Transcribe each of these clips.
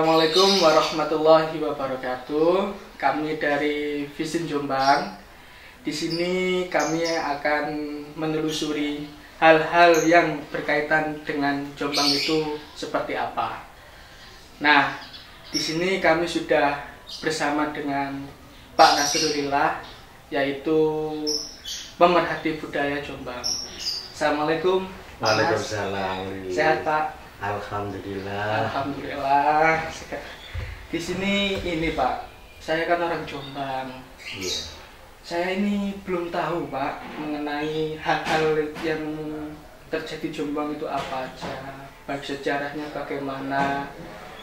Assalamualaikum warahmatullahi wabarakatuh. Kami dari Visin Jombang. Di sini kami akan menelusuri hal-hal yang berkaitan dengan Jombang itu seperti apa. Nah, di sini kami sudah bersama dengan Pak Nasrulillah, yaitu pemerhati budaya Jombang. Assalamualaikum. Waalaikumsalam. Sehat Pak? Alhamdulillah. Alhamdulillah. Di sini ini Pak, saya kan orang Jombang. Iya. Saya ini belum tahu Pak mengenai hal-hal yang terjadi Jombang itu apa aja, baik sejarahnya bagaimana,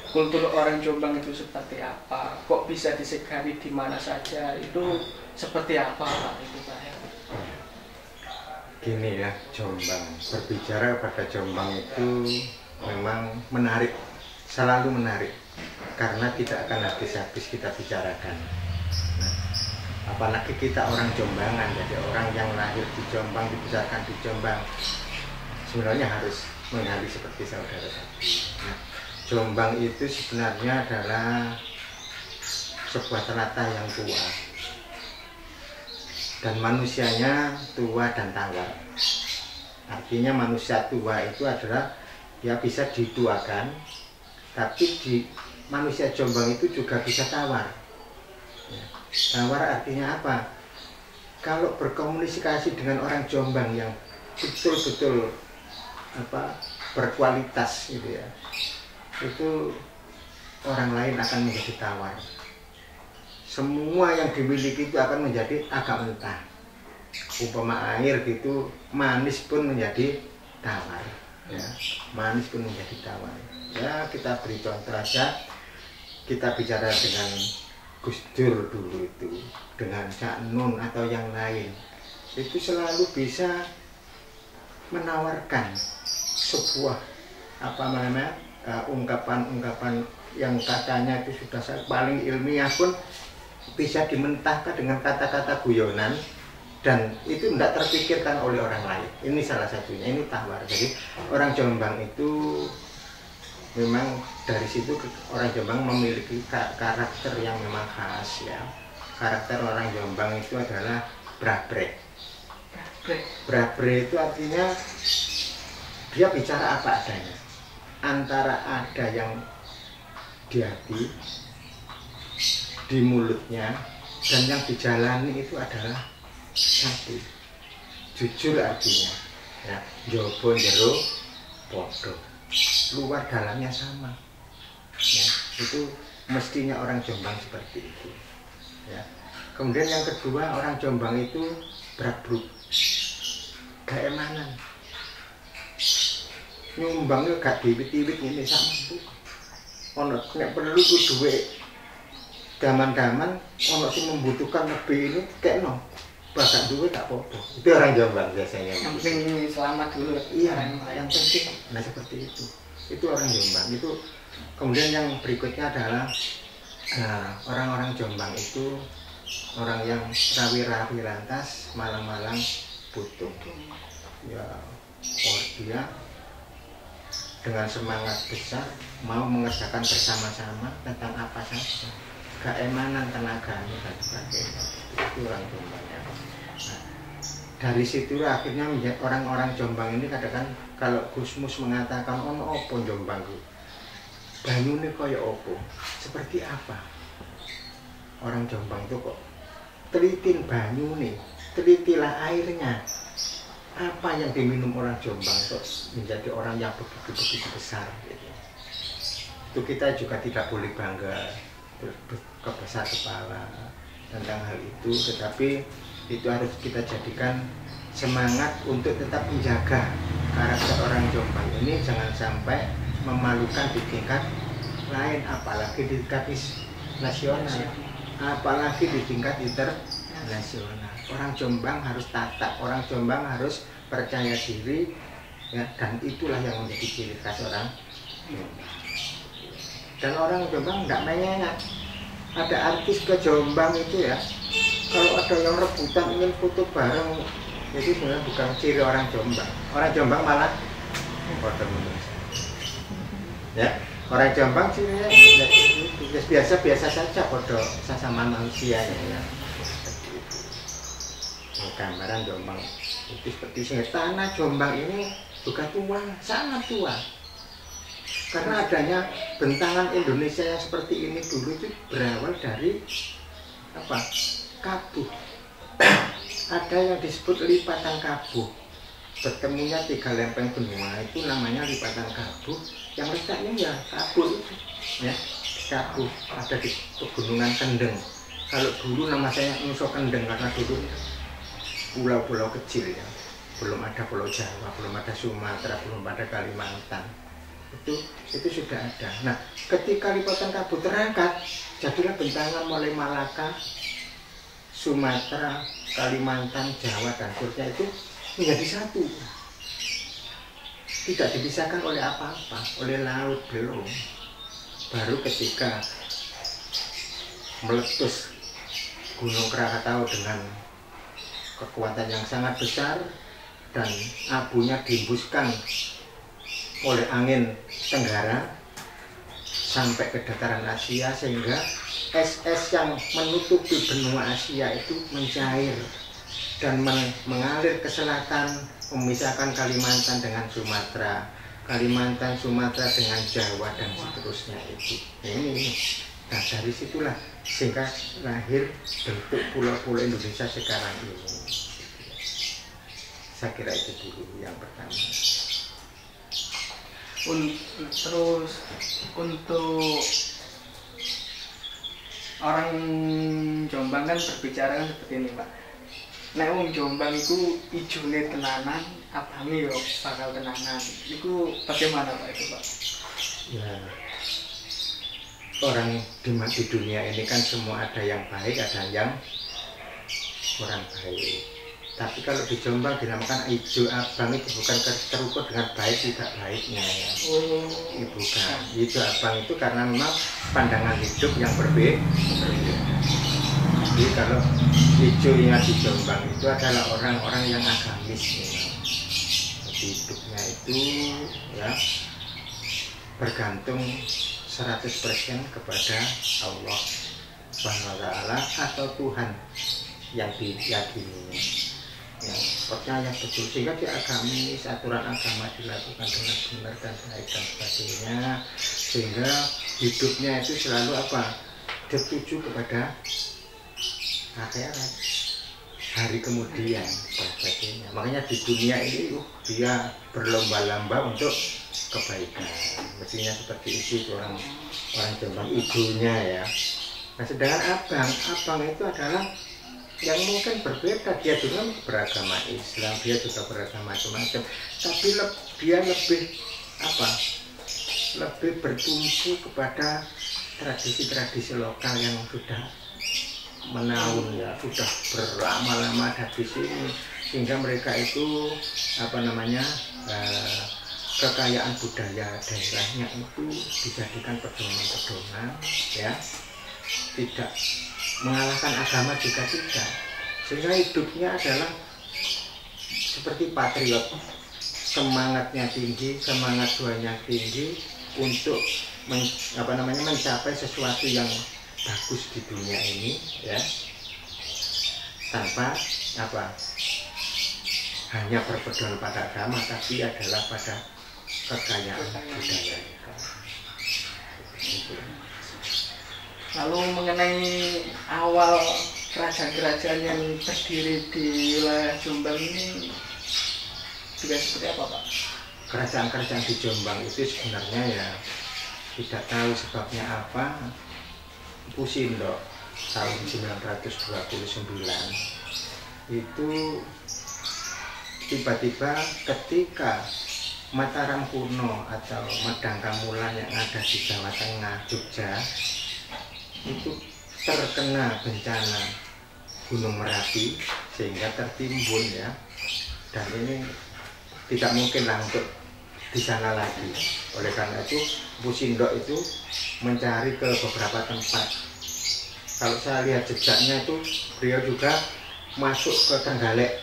kultur orang Jombang itu seperti apa, kok bisa disegani di mana saja, itu seperti apa Pak itu Pak? Gini ya, Jombang. Berbicara pada Jombang itu memang menarik, selalu menarik, karena tidak akan habis-habis kita bicarakan. Nah, apalagi kita orang Jombangan, jadi orang yang lahir di Jombang, dibesarkan di Jombang, sebenarnya harus mengenali seperti saudara tadi. Nah, Jombang itu sebenarnya adalah sebuah telaga yang tua, dan manusianya tua dan tawar. Artinya manusia tua itu adalah ya bisa dituakan, tapi di manusia Jombang itu juga bisa tawar. Ya, tawar artinya apa? Kalau berkomunikasi dengan orang Jombang yang betul-betul berkualitas gitu ya, itu orang lain akan menjadi tawar. Semua yang dimiliki itu akan menjadi agak mentah. Umpama air gitu, manis pun menjadi tawar. Ya, manis pun menjadi tawar. Ya, kita beri contoh aja. Kita bicara dengan Gus Dur dulu itu, dengan Cak Nun atau yang lain, itu selalu bisa menawarkan sebuah ungkapan-ungkapan yang katanya itu sudah paling ilmiah pun bisa dimentahkan dengan kata-kata guyonan, dan itu tidak terpikirkan oleh orang lain. Ini salah satunya, ini tawar. Jadi orang Jombang itu memang dari situ orang Jombang memiliki karakter yang memang khas ya. Karakter orang Jombang itu adalah brabrek. Brabrek itu artinya dia bicara apa adanya. Antara ada yang di hati, di mulutnya, dan yang dijalani itu adalah satu, jujur artinya ya, jobo jero podo, luar dalamnya sama ya, itu mestinya orang Jombang seperti itu ya. Kemudian yang kedua, orang Jombang itu brabruk, keemanan, nyumbangnya gak diwit-diwit ini sama tuh. Ono nek perlu ku duwe daman-daman, ono sing membutuhkan lebih ini kayak no, bahkan duit tak apa-apa. Itu orang Jombang biasanya. Yang penting selamat dulu. Iya, yang penting. Nah seperti itu. Itu orang Jombang. Itu kemudian yang berikutnya adalah orang-orang Jombang itu orang yang rawi-rawi lantas, malang-malang butuh. Ya, dia dengan semangat besar mau mengerjakan bersama-sama tentang apa saja. Keemanan tenaganya dan sebagainya. Itu orang Jombang ya. Nah, dari situ akhirnya orang-orang Jombang ini kadang kalau Gusmus mengatakan ono opo Jombang ku, banyune kaya opo, seperti apa? Orang Jombang itu kok telitin banyune, telitilah airnya. Apa yang diminum orang Jombang kok menjadi orang yang begitu besar gitu. Itu kita juga tidak boleh bangga kebesar kepala tentang hal itu, tetapi itu harus kita jadikan semangat untuk tetap menjaga karakter orang Jombang ini jangan sampai memalukan di tingkat lain, apalagi di tingkat nasional, apalagi di tingkat internasional. Orang Jombang harus tatak, orang Jombang harus percaya diri ya, dan itulah yang menjadi ciri khas orang Jombang. Dan orang Jombang tidak menyengat. Ada artis ke Jombang itu ya, kalau ada yang rebutan ingin foto bareng, jadi sebenarnya bukan ciri orang Jombang. Orang Jombang malah foto ya, Orang Jombang sih ya, biasa-biasa saja podo sesama manusia ya. Gambaran Jombang itu seperti tanah Jombang ini juga tua, sangat tua. Karena adanya bentangan Indonesia yang seperti ini dulu itu berawal dari apa? Kabuh. Ada yang disebut lipatan kabuh. Bertemunya 3 lempeng benua itu namanya lipatan kabuh. Yang letaknya ya kabuh itu, ya kabuh ada di pegunungan Kendeng. Kalau dulu nama saya Nusa Kendeng karena dulu pulau-pulau kecil ya, belum ada Pulau Jawa, belum ada Sumatera, belum ada Kalimantan. Itu sudah ada. Nah, ketika lipatan kabuh terangkat, jadilah bentangan mulai Malaka, Sumatera, Kalimantan, Jawa dan seterusnya itu menjadi satu. Tidak dipisahkan oleh apa-apa, oleh laut belum. Baru ketika meletus Gunung Krakatau dengan kekuatan yang sangat besar dan abunya dihembuskan oleh angin tenggara sampai ke dataran Asia, sehingga es-es yang menutupi benua Asia itu mencair dan mengalir ke selatan, memisahkan Kalimantan dengan Sumatera, Kalimantan Sumatera dengan Jawa dan seterusnya itu. Ini. Nah, dari situlah sehingga lahir bentuk pulau-pulau Indonesia sekarang ini. Saya kira itu dulu yang pertama. Terus untuk orang Jombang kan berbicara kan seperti ini, Pak. Nek wong Jombang itu ijone tenanan, abange yo bakal tenanan. Itu bagaimana Pak itu, Pak? Ya, orang di dunia ini kan semua ada yang baik, ada yang kurang baik. Tapi kalau di Jombang dinamakan hijau abang itu bukan terukur dengan baik tidak baiknya ya. Bukan. Hijau abang itu karena memang pandangan hidup yang berbeda. Jadi kalau hijaunya di Jombang itu adalah orang-orang yang agamis memang. Jadi hidupnya itu ya bergantung 100% kepada Allah Subhanahu wa Ta'ala atau Tuhan yang diyakini. Ya, percaya betul sehingga di agamis, aturan agama dilakukan dengan benar dan baik dan sebagainya, sehingga hidupnya itu selalu apa? Tertuju kepada akhirat, hari kemudian dan sebagainya. Makanya di dunia ini dia berlomba-lomba untuk kebaikan. Mestinya seperti itu orang Jombang ibunya ya. Nah, sedangkan abang itu adalah yang mungkin berbeda, dia juga beragama Islam, dia juga beragama macam-macam, tapi dia lebih apa? Lebih bertumpu kepada tradisi-tradisi lokal yang sudah menaun ya, sudah berlama-lama ada di sini, sehingga mereka itu apa namanya kekayaan budaya daerahnya itu dijadikan pedoman-pedoman ya, tidak mengalahkan agama juga tidak, sehingga hidupnya adalah seperti patriot, semangatnya tinggi, semangat jiwanya tinggi untuk mencapai sesuatu yang bagus di dunia ini ya, tanpa hanya berpedoman pada agama, tapi adalah pada kekayaan budaya. Lalu mengenai awal kerajaan-kerajaan yang berdiri di wilayah Jombang ini juga seperti apa, Pak? Kerajaan-kerajaan di Jombang itu sebenarnya ya tidak tahu sebabnya apa. Pusindo tahun 929 itu tiba-tiba ketika Mataram kuno atau Medang Kamulan yang ada di Jawa Tengah, Jogja, itu terkena bencana Gunung Merapi sehingga tertimbun ya, dan ini tidak mungkin lah untuk di sana lagi. Oleh karena itu Pusindo itu mencari ke beberapa tempat. Kalau saya lihat jejaknya itu beliau juga masuk ke Trenggalek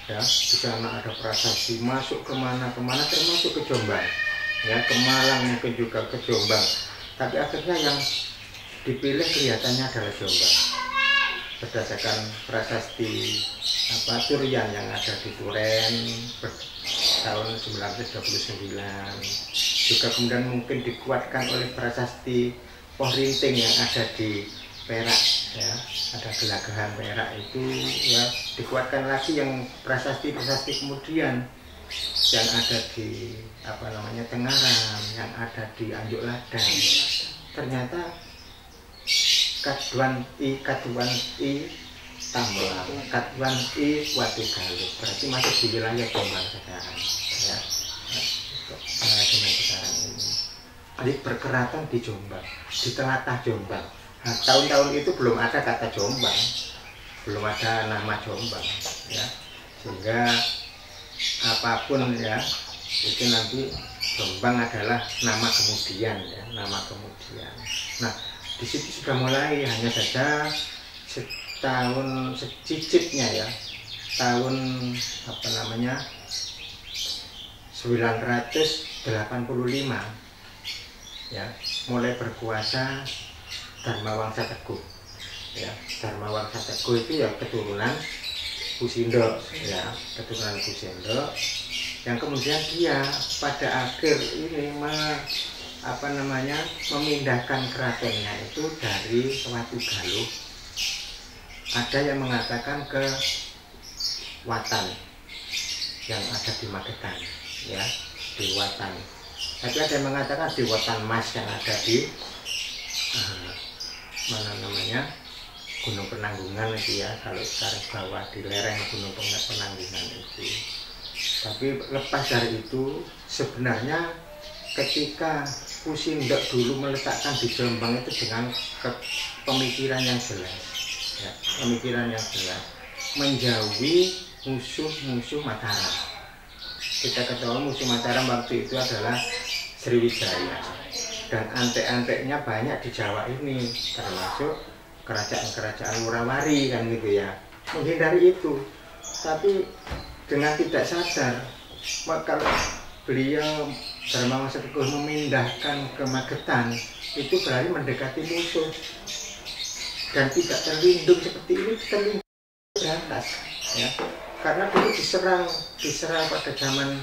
ya, di sana ada prasasti, masuk kemana-kemana termasuk ke Jombang. ya, ke Malang, mungkin juga ke Jombang, tapi akhirnya yang dipilih kelihatannya adalah Jombang berdasarkan prasasti Turian yang ada di Turen tahun 1929, juga kemudian mungkin dikuatkan oleh prasasti Pohrinting yang ada di Perak, ya, ada Gelagahan Perak itu, ya, dikuatkan lagi yang prasasti kemudian yang ada di Tengaran, yang ada di Anjuk Ladang. Ternyata Kaduan I Tamblang, Kaduan I Watugaluh, berarti masuk di wilayah Jombang sekarang, ya, dengan sekarang ini. Jadi berkeraton di Jombang, di telatah Jombang. Nah, tahun-tahun itu belum ada kata Jombang, belum ada nama Jombang, ya, sehingga apapun, ya, itu nanti Jombang adalah nama kemudian, ya, nama kemudian. Nah, di situ sudah mulai, hanya saja setahun secicitnya, ya, tahun 985, ya, mulai berkuasa Dharmawangsa Teguh, ya. Dharmawangsa Teguh itu ya keturunan Kusindo, ya, keturunan Kusindo, yang kemudian dia pada akhir ini memindahkan keratonnya itu dari Watugaluh, ada yang mengatakan ke Watan yang ada di Magetan, ya, di Watan. Tapi ada yang mengatakan di Watan Mas yang ada di Gunung Penanggungan itu, ya, kalau sekarang bawah di lereng Gunung Penanggungan itu. Tapi lepas dari itu, sebenarnya ketika Kusindo dulu meletakkan di Jombang itu dengan pemikiran yang jelas, ya, pemikiran yang jelas, menjauhi musuh-musuh Mataram. Kita ketahui musuh Mataram waktu itu adalah Sriwijaya, dan antek-anteknya banyak di Jawa ini, termasuk kerajaan-kerajaan Wurawari, kan gitu, ya. Menghindari itu, tapi dengan tidak sadar, maka beliau Dharmawangsa Teguh memindahkan ke Magetan itu berarti mendekati musuh, dan tidak terlindung seperti ini, terlindung berantas, ya, karena dulu diserang pada zaman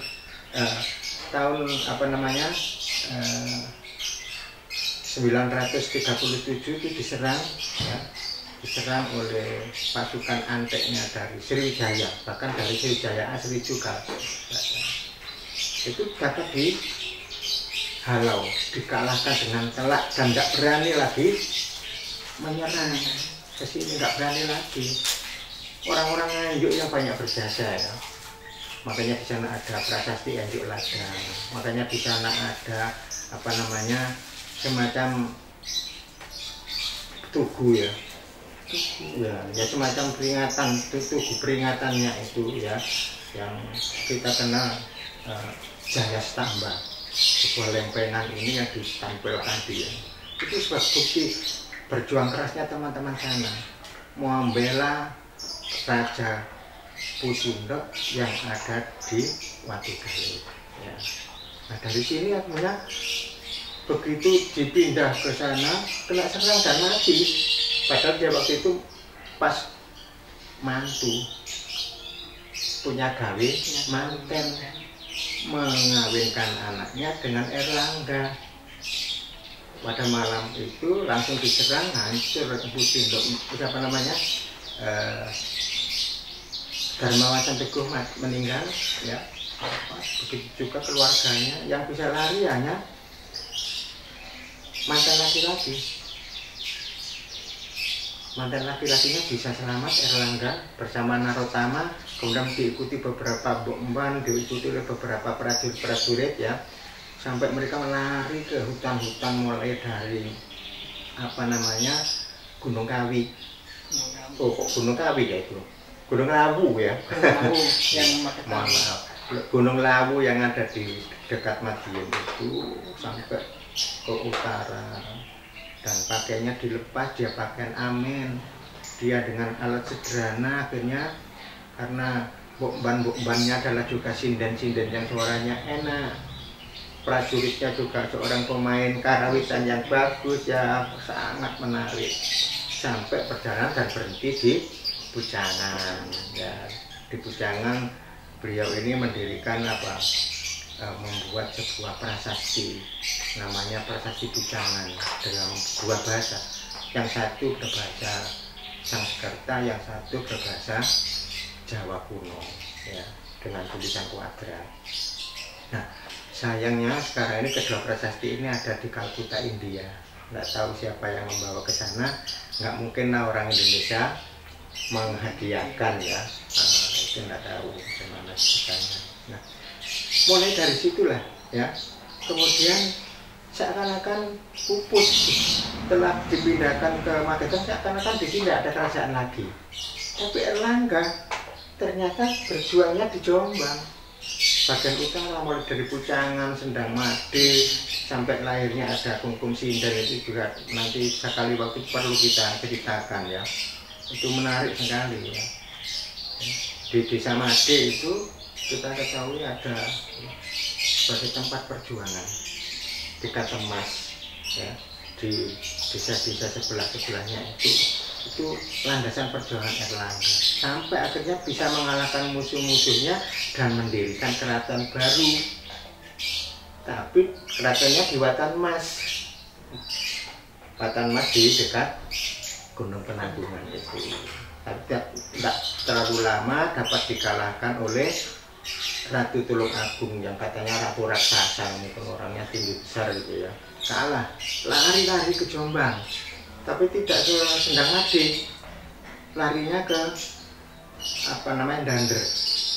tahun 937 itu diserang, ya, diserang oleh pasukan anteknya dari Sriwijaya, bahkan dari Sriwijaya asli juga, itu dapat dihalau, dikalahkan dengan telak, dan tidak berani lagi menyerang ke sini, tidak berani lagi. Orang-orang Nganjuk yang banyak berjasa, ya, makanya di sana ada prasasti Anjuk Ladang, makanya di sana ada semacam tugu, ya, ya, semacam peringatan, tugu peringatannya itu, ya, yang kita kenal Jaya Stamba, sebuah lempengan ini yang ditampilkan dia. Itu sebuah bukti berjuang kerasnya teman-teman sana membela Raja Kusindo yang ada di Watugaluh, ya. Nah, dari sini artinya begitu dipindah ke sana kena serang dan mati, padahal dia waktu itu pas mantu punya gawe manten mengawinkan anaknya dengan Erlangga. Pada malam itu langsung diserang, hancur Kusindo, Dharmawangsa Teguh meninggal, ya. Begitu juga keluarganya, yang bisa lari hanya mantan laki-laki. Mantan laki-lakinya bisa selamat, Erlangga bersama Narotama, kemudian diikuti beberapa bomban, diikuti oleh beberapa prajurit, ya, sampai mereka melari ke hutan-hutan mulai dari Gunung Kawi. Oh, kok Gunung Kawi, ya, itu Gunung Lawu, ya. Yang Mohon maaf, Gunung Lawu yang ada di dekat Madiun itu sampai ke utara, dan pakainya dilepas, dia pakaian amen, dia dengan alat sederhana, akhirnya karena bomban-bombannya adalah juga sinden-sinden yang suaranya enak, prajuritnya juga seorang pemain karawitan yang bagus ya, sangat menarik. Sampai perjalanan dan berhenti di Bujangan ya. Di Bujangan beliau ini mendirikan membuat sebuah prasasti namanya Prasasti Bujangan dalam dua bahasa. Yang satu berbahasa Sanskerta, yang satu berbahasa Jawa kuno ya, dengan tulisan kuadrat. Nah, sayangnya sekarang ini kedua prasasti ini ada di Kalkuta, India. Nggak tahu siapa yang membawa ke sana. Nggak mungkin lah orang Indonesia menghadiahkan ya. Itu nggak tahu bagaimana ceritanya. Nah, mulai dari situlah ya. Kemudian seakan-akan pupus telah dipindahkan ke Magetan, seakan-akan di sini tidak ada kerajaan lagi. Tapi Erlangga ternyata berjuangnya di Jombang bagian utara, mulai dari Pucangan, Sendang Made sampai lahirnya ada Kungkum Sinder. Itu juga nanti sekali waktu perlu kita ceritakan ya. Itu menarik sekali ya. Di Desa Made itu kita ketahui ada sebagai tempat perjuangan di Katemas ya, di desa-desa sebelah-sebelahnya itu landasan perjuangan Erlangga sampai akhirnya bisa mengalahkan musuh-musuhnya dan mendirikan keraton baru, tapi keratonnya di Watanmas di dekat Gunung Penanggungan itu. Tapi tidak terlalu lama dapat dikalahkan oleh Ratu Tulung Agung yang katanya ratu raksasa, ini orangnya tinggi besar gitu ya. Kalah, lari-lari ke Jombang, tapi tidak ke Sendang Made, larinya ke Dander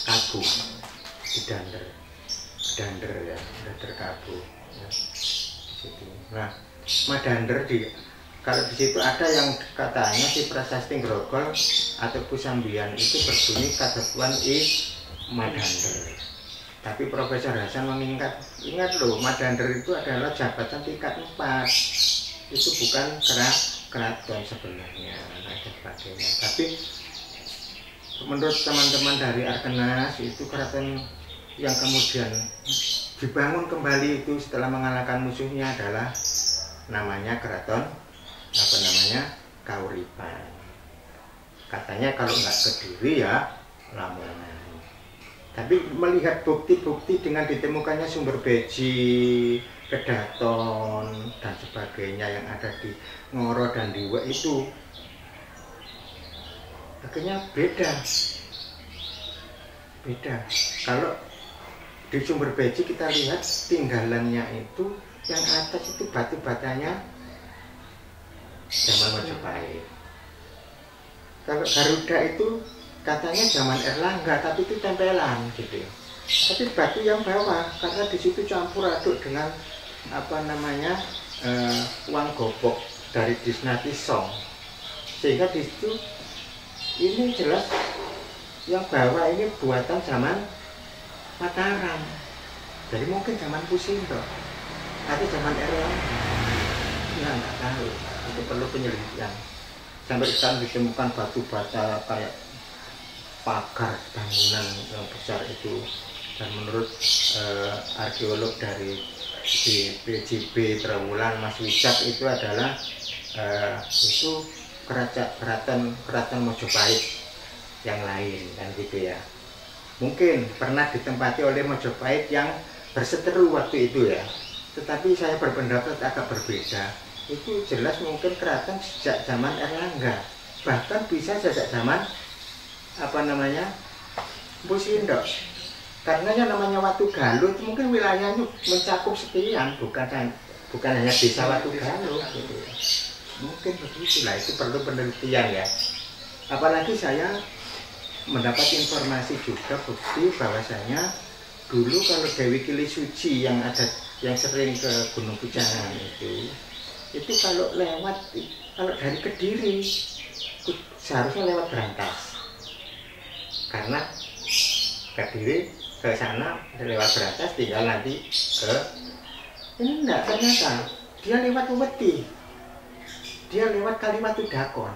Kabu, di Dander ya, Dander Kabu ya, di situ. Nah, Madander kalau di situ ada yang katanya si Prasasti Grogol atau Pusambian itu berbunyi Kadepuan Madander. Tapi Profesor Hasan mengingat, ingat loh, Madander itu adalah jabatan tingkat 4. Itu bukan keraton sebenarnya dan sebagainya. Tapi menurut teman-teman dari Arkenas itu keraton yang kemudian dibangun kembali itu setelah mengalahkan musuhnya adalah namanya keraton Kauripan. Katanya kalau nggak Kediri ya Lamongan. Tapi melihat bukti-bukti dengan ditemukannya sumber beji, kedaton dan sebagainya yang ada di Ngoro dan di Wek itu akhirnya beda. Kalau di sumber beji kita lihat tinggalannya itu yang atas itu batu-batanya zaman Majapahit. Kalau Garuda itu katanya zaman Erlangga, tapi itu tempelan gitu. Tapi batu yang bawah karena di situ campur aduk dengan uang gobok dari Disnati Song, sehingga di situ ini jelas yang bawah ini buatan zaman Mataram. Jadi mungkin zaman Pusindo atau zaman Erlangga. Ya nggak tahu, itu perlu penyelidikan. Sampai sekarang ditemukan batu bata kayak pagar bangunan yang besar itu, dan menurut arkeolog dari PJB Trawulan Mas Wicak itu adalah itu keraton Mojopahit yang lain kan gitu ya. Mungkin pernah ditempati oleh Mojopahit yang berseteru waktu itu ya, tetapi saya berpendapat agak berbeda. Itu jelas mungkin keraton sejak zaman Erlangga, bahkan bisa sejak zaman Pusindo, karena yang namanya Watu Galuh itu mungkin wilayahnya mencakup sekian, bukan hanya desa Watu Galuh gitu. Mungkin begitulah, itu perlu penelitian ya. Apalagi saya mendapat informasi juga bukti bahwasanya dulu kalau Dewi Kili Suci yang sering ke Gunung Pujangan itu kalau dari Kediri seharusnya lewat Brantas, karena Kediri ke sana lewat Brantas tinggal nanti ke ini enggak, ternyata dia lewat Uwedi, dia lewat Kaliwatu Dakon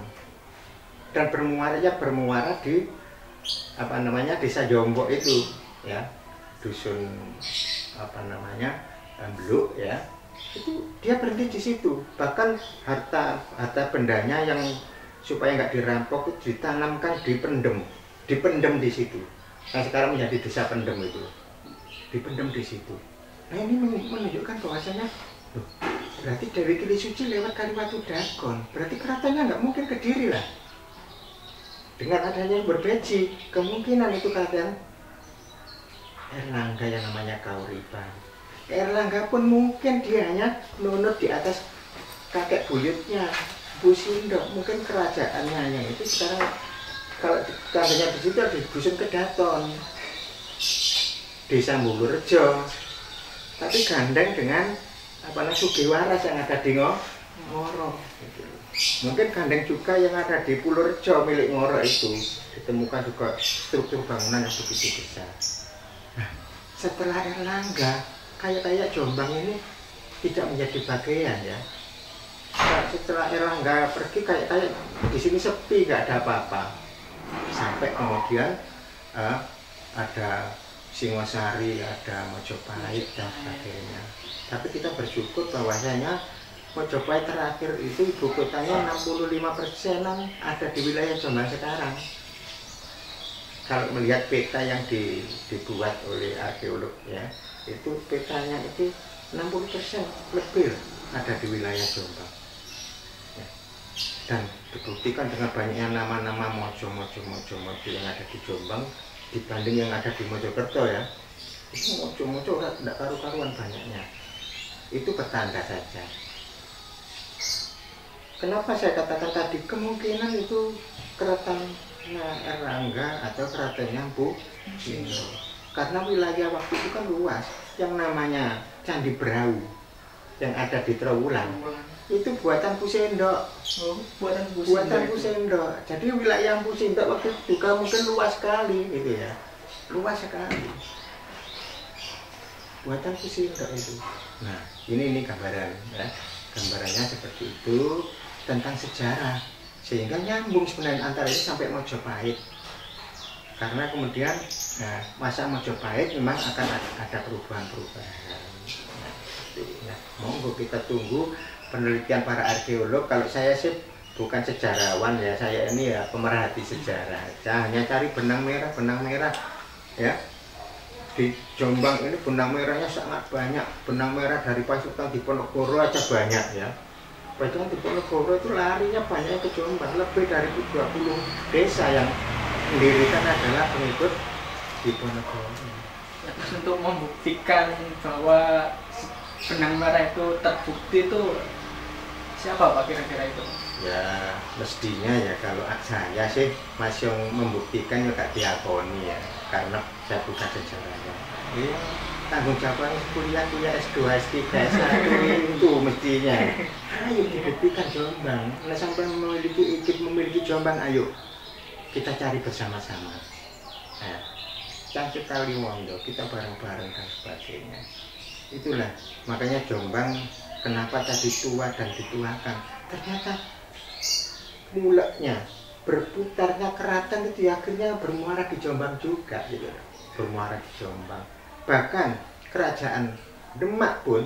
dan bermuara di Desa Jombok itu ya, dusun Ambluk ya, itu dia berhenti di situ. Bahkan harta bendanya yang supaya nggak dirampok itu ditanamkan, dipendem di situ. Nah sekarang menjadi desa pendem itu, dipendem di situ. Nah ini menunjukkan bahwasanya berarti Dewi Kili Suci lewat Kaliwatu Dagon, berarti keratonnya nggak mungkin ke Kediri lah. Dengan adanya berbeji, kemungkinan itu keraton Erlangga yang namanya Kauripan. Erlangga pun mungkin dia hanya nunut di atas kakek buyutnya Bu Sindok. Mungkin kerajaannya yang itu sekarang kalau tandanya di situ di Dusun Kedaton, Desa Mulurjo, tapi gandeng dengan Sugiwaras yang ada di Ngoro. Mungkin gandeng juga yang ada di Pulurjo milik Ngoro itu, ditemukan juga struktur bangunan yang begitu besar. Nah, setelah Erlangga, kayak Jombang ini tidak menjadi bagian ya. Setelah Erlangga pergi kayak di sini sepi, nggak ada apa-apa. Sampai kemudian ada Singosari, ada Mojopahit dan sebagainya. Tapi kita bersyukur bahwasanya Mojopahit terakhir itu ibu kotanya 65%-an ada di wilayah Jombang sekarang. Kalau melihat peta yang dibuat oleh arkeolog ya, itu petanya itu 60% lebih ada di wilayah Jombang ya. Dan dibuktikan dengan banyaknya nama-nama mojo yang ada di Jombang dibanding yang ada di Mojokerto ya. Itu mojo tidak karu-karuan banyaknya. Itu pertanda saja. Kenapa saya katakan tadi kemungkinan itu keraton Erlangga atau keratonnya Bu Sindok? Karena wilayah waktu itu kan luas. Yang namanya Candi Brau yang ada di Trowulan itu buatan Bu Sindok. Buatan Bu Sindok. Jadi wilayah Bu Sindok waktu itu juga mungkin luas sekali gitu ya. Luas sekali. Buatan Bu Sindok itu. Nah, ini gambaran ya. Gambarannya seperti itu tentang sejarah. Sehingga nyambung sebenarnya antara ini sampai Mojopahit. Karena kemudian masa Mojopahit memang akan ada perubahan-perubahan. Nah, monggo kita tunggu penelitian para arkeolog. Kalau saya sih bukan sejarawan ya, saya ini ya pemerhati sejarah. Saya hanya cari benang merah ya. Di Jombang ini benang merahnya sangat banyak. Benang merah dari pasukan Diponegoro aja banyak ya. Pasukan Diponegoro itu larinya banyak ke Jombang. Lebih dari 20 desa yang mendirikan adalah pengikut Diponegoro. Terus untuk membuktikan bahwa benang merah itu terbukti itu siapa Pak kira-kira itu? Ya mestinya ya kalau saya sih masih membuktikan juga diakoni ya, karena saya bukan sejarahnya. Tanggung jawab kuliah S2 S3 S1 itu mestinya. Ayo dibuktikan Jombang. Nah sampai memiliki Jombang, ayo kita cari bersama-sama. Nah, Cangcut Kaliwondo kita bareng-bareng dan sebagainya. Itulah makanya Jombang kenapa tadi tua dan dituakan. Ternyata mulanya berputarnya keraton itu akhirnya bermuara di Jombang juga gitu. Bermuara di Jombang. Bahkan kerajaan Demak pun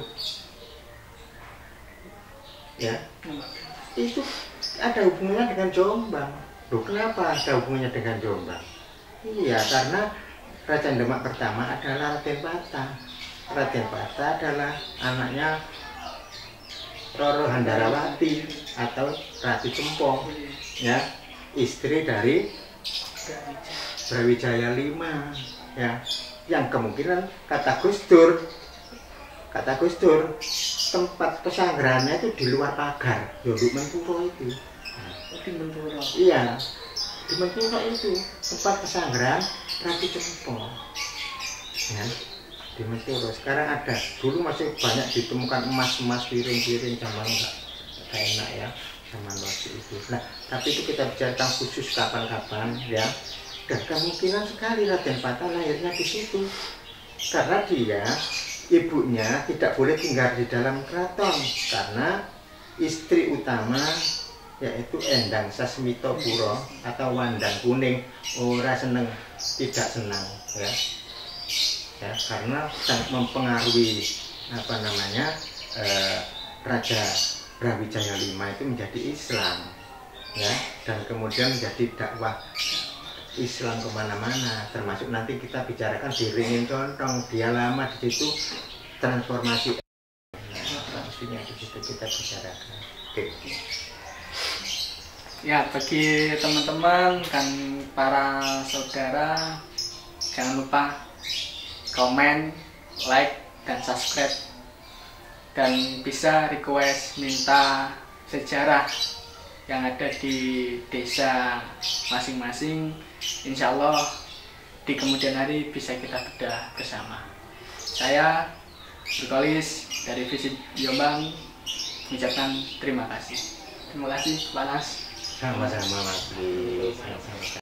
ya itu ada hubungannya dengan Jombang. Loh, kenapa ada hubungannya dengan Jombang? Iya, karena kerajaan Demak pertama adalah Raden Patah. Raden Patah adalah anaknya Roro Handarawati atau Ratu Cempong ya, istri dari Brawijaya V ya, yang kemungkinan kata Gus Dur tempat pesanggrahannya itu di luar pagar Yonduk Menturo itu. Di Menturo. Iya, di Menturo itu tempat pesanggrahan Ratu Cempong ya, di Menturo. Sekarang ada, dulu masih banyak ditemukan emas piring-piring zaman enggak enak ya, zaman waktu itu. Nah, tapi itu kita bicara khusus kapan-kapan ya. Dan kemungkinan sekali Raden Patah lahirnya di situ, karena dia ibunya tidak boleh tinggal di dalam keraton karena istri utama yaitu Endang Sasmitopuro atau Wandang Kuning tidak senang ya, karena sangat mempengaruhi apa namanya Raja Brawijaya V itu menjadi Islam, ya, dan kemudian menjadi dakwah Islam kemana-mana, termasuk nanti kita bicarakan di Ringin Contong, dia lama di situ transformasi. Nah, maksudnya di situ kita bicarakan. Oke. Ya, bagi teman-teman dan para saudara, jangan lupa komen, like, dan subscribe, dan bisa request minta sejarah yang ada di desa masing-masing. Insya Allah di kemudian hari bisa kita bedah bersama. Saya Berkolis dari Visit Jombang mengucapkan terima kasih. Terima kasih Pak Nas. Sama-sama Mas.